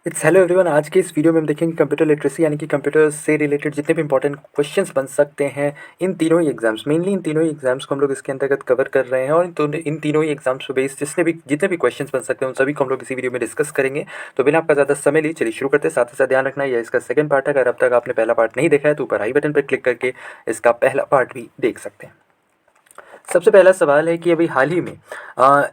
It's hello everyone. आज के इस वीडियो में हम देखेंगे कंप्यूटर लिटरेसी यानी कि कंप्यूटर से रिलेटेड जितने भी इंपॉर्टेंट क्वेश्चंस बन सकते हैं इन तीनों ही एग्जाम्स। मेनली इन तीनों ही एग्जाम्स को हम लोग इसके अंतर्गत कवर कर रहे हैं और इन तीनों ही एग्जाम्स पे बेस्ड जितने भी क्वेश्चंस बन सकते हैं उन सभी को हम लोग इसी वीडियो में डिस्कस करेंगे। तो बिना आपका ज़्यादा समय लिए चलिए शुरू करते हैं। साथ ही साथ ध्यान रखना है, यह इसका सेकंड पार्ट है। अगर अब तक आपने पहला पार्ट नहीं देखा है तो ऊपर आई बटन पर क्लिक करके इसका पहला पार्ट भी देख सकते हैं। सबसे पहला सवाल है कि अभी हाल ही में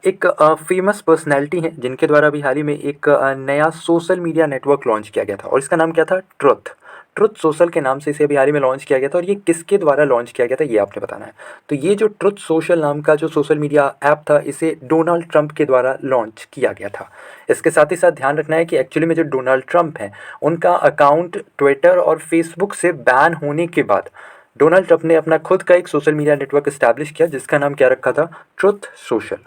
एक फेमस पर्सनैलिटी हैं जिनके द्वारा अभी हाल ही में एक नया सोशल मीडिया नेटवर्क लॉन्च किया गया था और इसका नाम क्या था? ट्रुथ। ट्रुथ सोशल के नाम से इसे अभी हाल ही में लॉन्च किया गया था और ये किसके द्वारा लॉन्च किया गया था ये आपने बताना है। तो ये जो ट्रुथ सोशल नाम का जो सोशल मीडिया ऐप था इसे डोनाल्ड ट्रंप के द्वारा लॉन्च किया गया था। इसके साथ ही साथ ध्यान रखना है कि एक्चुअली में जो डोनाल्ड ट्रंप हैं उनका अकाउंट ट्विटर और फेसबुक से बैन होने के बाद डोनाल्ड ट्रंप ने अपना खुद का एक सोशल मीडिया नेटवर्क एस्टैब्लिश किया जिसका नाम क्या रखा था? Truth social.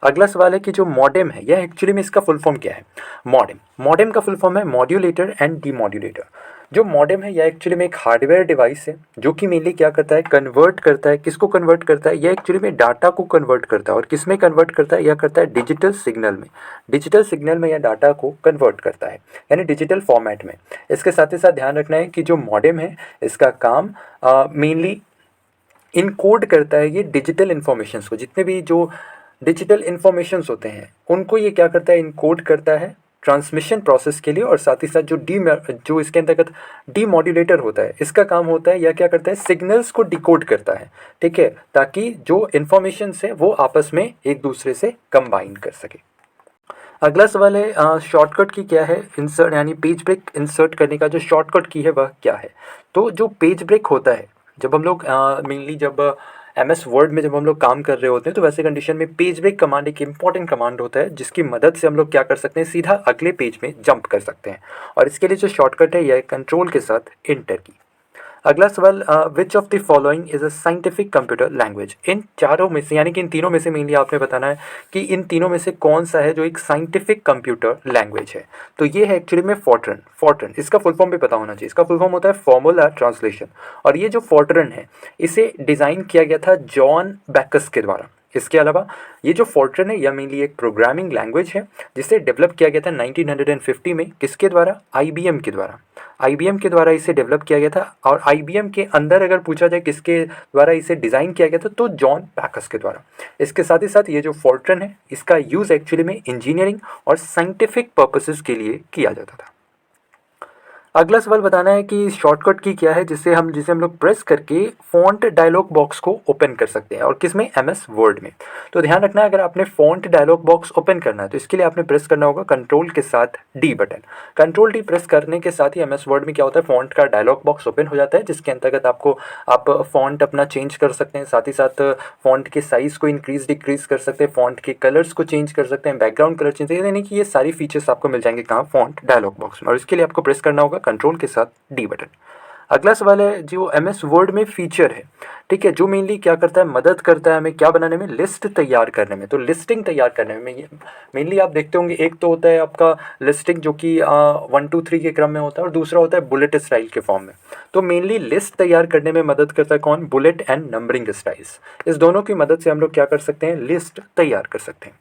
अगला सवाल है कि जो मॉडेम है यह एक्चुअली में इसका फुल फॉर्म क्या है? मॉडेम मॉडेम का फुल फॉर्म है मॉड्यूलेटर एंड डीमॉड्यूलेटर। जो मॉडेम है यह एक्चुअली में एक हार्डवेयर डिवाइस है जो कि मेनली क्या करता है? कन्वर्ट करता है। किसको कन्वर्ट करता है? यह एक्चुअली में डाटा को कन्वर्ट करता है। और किस में कन्वर्ट करता है? यह करता है डिजिटल सिग्नल में। डिजिटल सिग्नल में यह डाटा को कन्वर्ट करता है यानी डिजिटल फॉर्मेट में। इसके साथ ही साथ ध्यान रखना है कि जो मॉडेम है इसका काम मेनली इनकोड करता है ये डिजिटल इन्फॉर्मेशंस को। जितने भी जो डिजिटल इन्फॉर्मेशंस होते हैं उनको ये क्या करता है? इनकोड करता है ट्रांसमिशन प्रोसेस के लिए। और साथ ही साथ जो इसके अंतर्गत डीमॉड्यूलेटर होता है इसका काम होता है, यह क्या करता है? सिग्नल्स को डिकोड करता है, ठीक है, ताकि जो इन्फॉर्मेशंस है वो आपस में एक दूसरे से कंबाइन कर सके। अगला सवाल है शॉर्टकट की क्या है? इंसर्ट यानी पेज ब्रेक इंसर्ट करने का जो शॉर्टकट की है वह क्या है? तो जो पेज ब्रेक होता है जब हम लोग मेनली जब MS वर्ड में जब हम लोग काम कर रहे होते हैं तो वैसे कंडीशन में पेज ब्रेक कमांड एक इंपॉर्टेंट कमांड होता है जिसकी मदद से हम लोग क्या कर सकते हैं? सीधा अगले पेज में जंप कर सकते हैं। और इसके लिए जो शॉर्टकट है यह कंट्रोल के साथ इंटर की। अगला सवाल, which of the following is a scientific computer language? इन चारों में से यानी कि इन तीनों में से मेनली आपने बताना है कि इन तीनों में से कौन सा है जो एक साइंटिफिक कंप्यूटर लैंग्वेज है। तो ये है एक्चुअली में फोर्ट्रन। फोर्ट्रन इसका फुल फॉर्म भी पता होना चाहिए। इसका फुल फॉर्म होता है फॉर्मूला ट्रांसलेशन। और ये जो फोर्ट्रन है इसे डिज़ाइन किया गया था जॉन बैकस के द्वारा। इसके अलावा ये जो फोर्ट्रन है यह मेनली एक प्रोग्रामिंग लैंग्वेज है जिसे डेवलप किया गया था 1950 में। किसके द्वारा? IBM के द्वारा। IBM के द्वारा इसे डेवलप किया गया था। और IBM के अंदर अगर पूछा जाए किसके द्वारा इसे डिज़ाइन किया गया था तो जॉन बैकस के द्वारा। इसके साथ ही साथ ये जो फोर्ट्रन है इसका यूज़ एक्चुअली में इंजीनियरिंग और साइंटिफिक पर्पसेस के लिए किया जाता था। अगला सवाल बताना है कि शॉर्टकट की क्या है जिसे हम लोग प्रेस करके फ़ॉन्ट डायलॉग बॉक्स को ओपन कर सकते हैं। और किस में? MS वर्ड में। तो ध्यान रखना है अगर आपने फ़ॉन्ट डायलॉग बॉक्स ओपन करना है तो इसके लिए आपने प्रेस करना होगा कंट्रोल के साथ D button. Control D press करने के साथ ही MS वर्ड में क्या होता है? फ़ॉन्ट का डायलॉग बॉक्स ओपन हो जाता है जिसके अंतर्गत आप फ़ॉन्ट अपना चेंज कर सकते हैं। साथ ही साथ फ़ॉन्ट के साइज़ को इंक्रीज़ डिक्रीज़ कर सकते हैं। फ़ॉन्ट के कलर्स को चेंज कर सकते हैं। बैकग्राउंड कलर चेंज, यानी कि ये सारी फीचर्स आपको मिल जाएंगे कहाँ? फ़ॉन्ट डायलॉग बॉक्स में। और इसके लिए आपको प्रेस करना होगा कंट्रोल के साथ D बटन। अगला सवाल है जो MS वर्ड में फीचर है, ठीक है, जो मेनली क्या करता है? मदद करता है हमें क्या बनाने में? लिस्ट तैयार करने में। तो लिस्टिंग तैयार करने में ये मेनली आप देखते होंगे, एक तो होता है आपका लिस्टिंग जो कि 1 2 3 के क्रम में होता है और दूसरा होता है बुलेट स्टाइल के फॉर्म में। तो मेनली लिस्ट तैयार करने में मदद करता है कौन? Bullet and numbering styles. इस दोनों की मदद से हम लोग क्या कर सकते हैं? लिस्ट तैयार कर सकते हैं।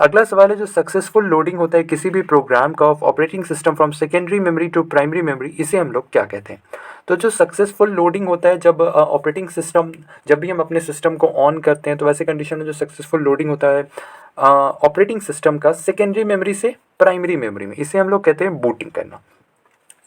अगला सवाल है जो सक्सेसफुल लोडिंग होता है किसी भी प्रोग्राम का of operating system from secondary memory to primary memory, इसे हम लोग क्या कहते हैं? तो जो सक्सेसफुल लोडिंग होता है जब ऑपरेटिंग सिस्टम, जब भी हम अपने सिस्टम को ऑन करते हैं तो वैसे कंडीशन में जो सक्सेसफुल लोडिंग होता है ऑपरेटिंग सिस्टम का सेकेंडरी मेमोरी से प्राइमरी मेमोरी में, इसे हम लोग कहते हैं बूटिंग करना।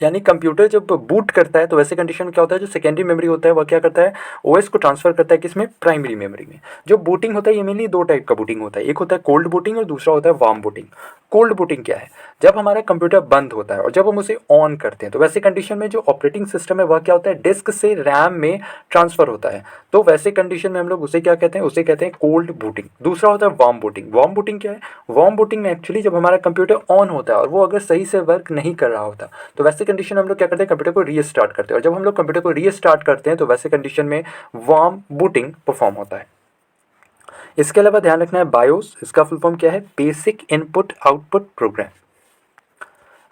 यानी कंप्यूटर जब बूट करता है तो वैसे कंडीशन में क्या होता है? जो सेकेंडरी मेमोरी होता है वह क्या करता है? OS को ट्रांसफर करता है किसमें? प्राइमरी मेमोरी में। जो बूटिंग होता है ये मेनली दो टाइप का बूटिंग होता है, एक होता है कोल्ड बूटिंग और दूसरा होता है वार्म बूटिंग। कोल्ड बूटिंग क्या है? जब हमारा कंप्यूटर बंद होता है और जब हम उसे ऑन करते हैं तो वैसे कंडीशन में जो ऑपरेटिंग सिस्टम है वह क्या होता है? डिस्क से रैम में ट्रांसफर होता है। तो वैसे कंडीशन में हम लोग उसे क्या कहते हैं? उसे कहते हैं कोल्ड बूटिंग। दूसरा होता है वार्म बूटिंग। वार्म बूटिंग क्या है? वार्म बूटिंग में एक्चुअली जब हमारा कंप्यूटर ऑन होता है और वो अगर सही से वर्क नहीं कर रहा होता तो वैसे कंडीशन में हम लोग क्या करते हैं? कंप्यूटर को रीस्टार्ट करते हैं। और जब हम लोग कंप्यूटर को रीस्टार्ट करते हैं तो वैसे कंडीशन में वार्म बूटिंग परफॉर्म होता है। इसके अलावा ध्यान रखना है बायोस, इसका फुल फॉर्म क्या है? Basic input output program.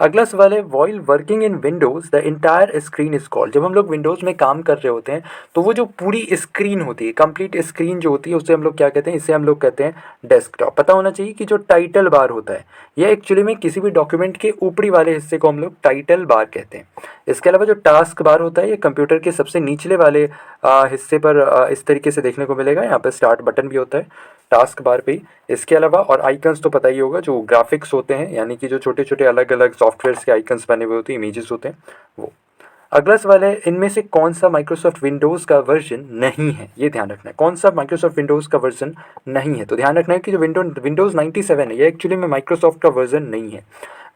अगला सवाल है, while working in Windows the entire screen is called. जब हम लोग विंडोज़ में काम कर रहे होते हैं तो वो जो पूरी स्क्रीन होती है, कंप्लीट स्क्रीन जो होती है, उसे हम लोग क्या कहते हैं? इसे हम लोग कहते हैं डेस्कटॉप। पता होना चाहिए कि जो टाइटल बार होता है यह एक्चुअली में किसी भी डॉक्यूमेंट के ऊपरी वाले हिस्से को हम लोग टाइटल बार कहते हैं। इसके अलावा जो टास्क बार होता है ये कंप्यूटर के सबसे निचले वाले हिस्से पर इस तरीके से देखने को मिलेगा। यहाँ पर स्टार्ट बटन भी होता है टास्क बार पे ही। इसके अलावा और आइकन्स तो पता ही होगा, जो ग्राफिक्स होते हैं यानी कि जो छोटे छोटे अलग अलग सॉफ्टवेयर्स के आइकन्स बने हुए होते हैं, इमेजेस होते हैं वो। अगला सवाल है, इनमें से कौन सा माइक्रोसॉफ्ट विंडोज़ का वर्जन नहीं है? ये ध्यान रखना है, कौन सा माइक्रोसॉफ्ट विंडोज़ का वर्जन नहीं है। तो ध्यान रखना है कि जो विंडोज़ 97 है ये एक्चुअली में माइक्रोसॉफ्ट का वर्जन नहीं है।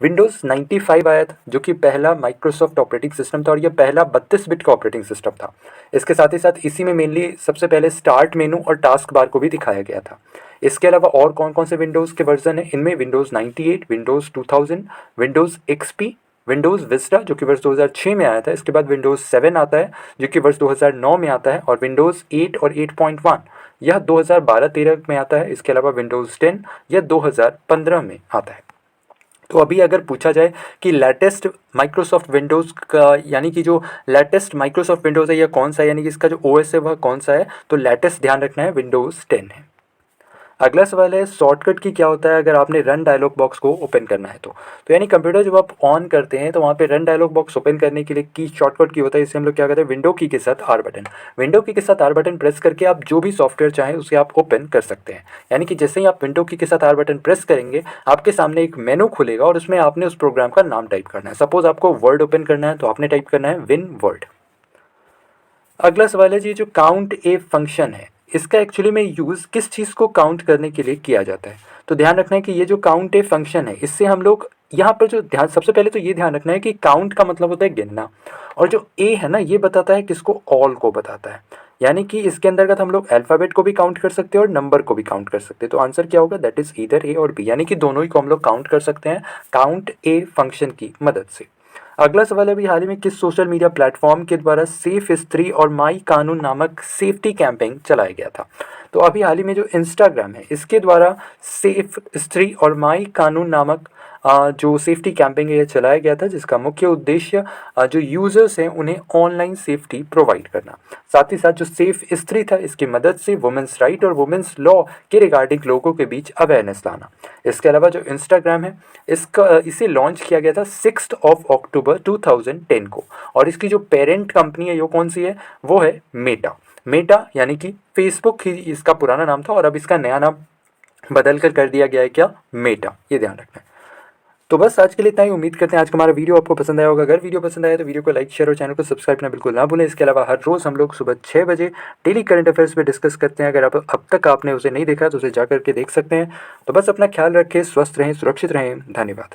विंडोज़ 95 आया था जो कि पहला माइक्रोसॉफ्ट ऑपरेटिंग सिस्टम था और यह पहला 32 बिट का ऑपरेटिंग सिस्टम था। इसके साथ ही साथ इसी में मेनली सबसे पहले स्टार्ट मेनू और टास्क बार को भी दिखाया गया था। इसके अलावा और कौन कौन से विंडोज़ के वर्जन हैं? इनमें Windows 98, Windows 2000, Windows XP, Windows Vista जो कि वर्ष 2006 में आया था। इसके बाद विंडोज़ 7 आता है जो कि वर्ष 2009 में आता है, और विंडोज़ 8 और 8.1 यह 2012-13 में आता है। इसके अलावा विंडोज़ 10 यह 2015 में आता है। तो अभी अगर पूछा जाए कि लेटेस्ट माइक्रोसॉफ्ट विंडोज़ का यानी कि जो लेटेस्ट माइक्रोसॉफ्ट विंडोज़ है यह कौन सा है, यानी कि इसका जो ओएस है वह कौन सा है, तो लेटेस्ट ध्यान रखना है विंडोज़ 10 है। अगला सवाल है, शॉर्टकट की क्या होता है अगर आपने रन डायलॉग बॉक्स को ओपन करना है तो यानी कंप्यूटर जब आप ऑन करते हैं तो वहाँ पे रन डायलॉग बॉक्स ओपन करने के लिए की शॉर्टकट की होता है। इसे हम लोग क्या कहते हैं? विंडो की के साथ आर बटन। विंडो की के साथ आर बटन प्रेस करके आप जो भी सॉफ्टवेयर चाहें उसे आप ओपन कर सकते हैं। यानी कि जैसे ही आप विंडो की के साथ आर बटन प्रेस करेंगे आपके सामने एक मेनू खुलेगा और उसमें आपने उस प्रोग्राम का नाम टाइप करना है। सपोज आपको वर्ड ओपन करना है तो आपने टाइप करना है विन वर्ड। अगला सवाल है जी, जो काउंट ए फंक्शन है इसका एक्चुअली में यूज़ किस चीज़ को काउंट करने के लिए किया जाता है? तो ध्यान रखना है कि ये जो काउंट ए फंक्शन है इससे हम लोग यहाँ पर जो ध्यान, सबसे पहले तो ये ध्यान रखना है कि काउंट का मतलब होता है गिनना, और जो ए है ना ये बताता है किसको? ऑल को बताता है। यानी कि इसके अंतर्गत हम लोग अल्फ़ाबेट को भी काउंट कर सकते हैं और नंबर को भी काउंट कर सकते हैं। तो आंसर क्या होगा? दैट इज़ ईदर ए और बी, यानी कि दोनों ही को हम लोग काउंट कर सकते हैं काउंट ए फंक्शन की मदद से। अगला सवाल है, अभी हाल ही में किस सोशल मीडिया प्लेटफॉर्म के द्वारा सेफ स्त्री और माई कानून नामक सेफ्टी कैंपेन चलाया गया था? तो अभी हाल ही में जो इंस्टाग्राम है इसके द्वारा सेफ स्त्री और माई कानून नामक जो सेफ्टी कैंपेन है यह चलाया गया था, जिसका मुख्य उद्देश्य जो यूज़र्स हैं उन्हें ऑनलाइन सेफ्टी प्रोवाइड करना। साथ ही साथ जो सेफ स्त्री था इसकी मदद से वुमेंस राइट और वुमेंस लॉ के रिगार्डिंग लोगों के बीच अवेयरनेस लाना। इसके अलावा जो इंस्टाग्राम है इसे लॉन्च किया गया था 6 अक्टूबर 2010 को, और इसकी जो पेरेंट कंपनी है वो कौन सी है? वो है मेटा। मेटा यानी कि फेसबुक ही इसका पुराना नाम था और अब इसका नया नाम बदल कर दिया गया है क्या? मेटा। ये ध्यान रखना है। तो बस आज के लिए इतना ही। उम्मीद करते हैं आज का हमारा वीडियो आपको पसंद आया होगा। अगर वीडियो पसंद आया तो वीडियो को लाइक, शेयर और चैनल को सब्सक्राइब करना बिल्कुल ना भूलें। इसके अलावा हर रोज़ हम लोग सुबह 6 बजे डेली करंट अफेयर्स पे डिस्कस करते हैं। अगर अब तक आपने उसे नहीं देखा तो उसे जा करके देख सकते हैं। तो बस अपना ख्याल रखें, स्वस्थ रहें, सुरक्षित रहें। धन्यवाद।